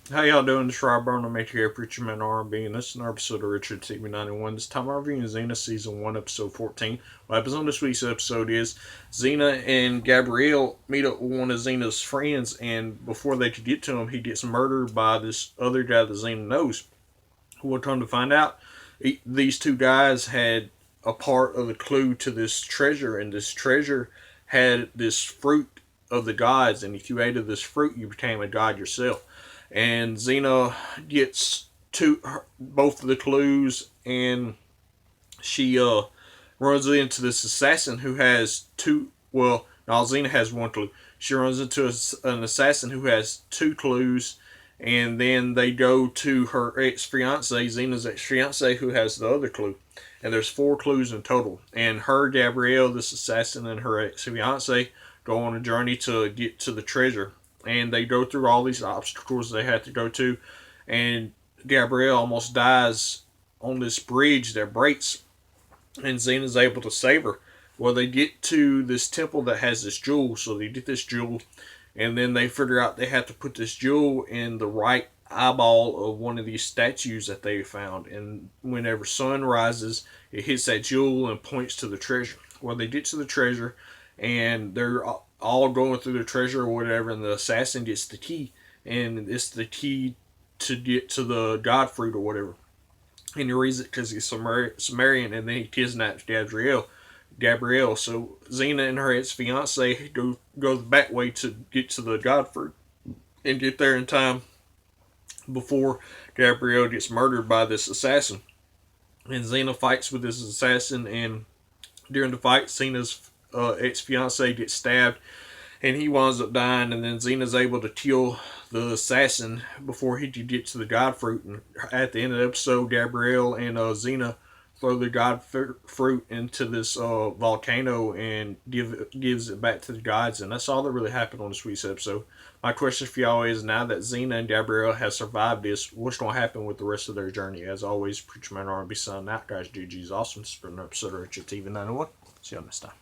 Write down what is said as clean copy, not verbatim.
How y'all doing? This is Rob Burnham, here, Preacher Man R&B, and this is an episode of Richard TV 91. This time I'm reviewing Xena Season 1, Episode 14. What happens on this week's episode is Xena and Gabrielle meet up with one of Xena's friends, and before they could get to him, he gets murdered by this other guy that Xena knows. We'll come to find out, these two guys had a part of the clue to this treasure, and this treasure had this fruit of the gods, and if you ate of this fruit, you became a god yourself. And Xena gets both of the clues, and she runs into this assassin who has two. Well, now Xena has one clue. She runs into an assassin who has two clues, and then they go to her ex-fiance, Xena's ex-fiance, who has the other clue. And there's four clues in total. And her, Gabrielle, this assassin, and her ex-fiance go on a journey to get to the treasure. And they go through all these obstacles they have to go to. And Gabrielle almost dies on this bridge that breaks. And Xena's able to save her. Well, they get to this temple that has this jewel. So they get this jewel. And then they figure out they have to put this jewel in the right eyeball of one of these statues that they found. And whenever sun rises, it hits that jewel and points to the treasure. Well, they get to the treasure, and they're all going through the treasure or whatever, and the assassin gets the key, and it's the key to get to the god fruit or whatever. And he reads it because he's Sumerian, and then he kidnaps Gabrielle. So Xena and her ex-fiance go the back way to get to the god fruit and get there in time before Gabrielle gets murdered by this assassin. And Xena fights with this assassin, and during the fight, Xena's ex-fiance gets stabbed, and he winds up dying. And then Xena's able to kill the assassin before he could get to the god fruit. And at the end of the episode, Gabrielle and Xena throw the god fruit into this volcano and gives it back to the gods. And that's all that really happened on this week's episode. My question for y'all is, now that Xena and Gabrielle have survived this, what's going to happen with the rest of their journey? As always, Preacher Man R&B signing out, guys. GG's awesome. This has been an episode of Richard TV 91. See y'all next time.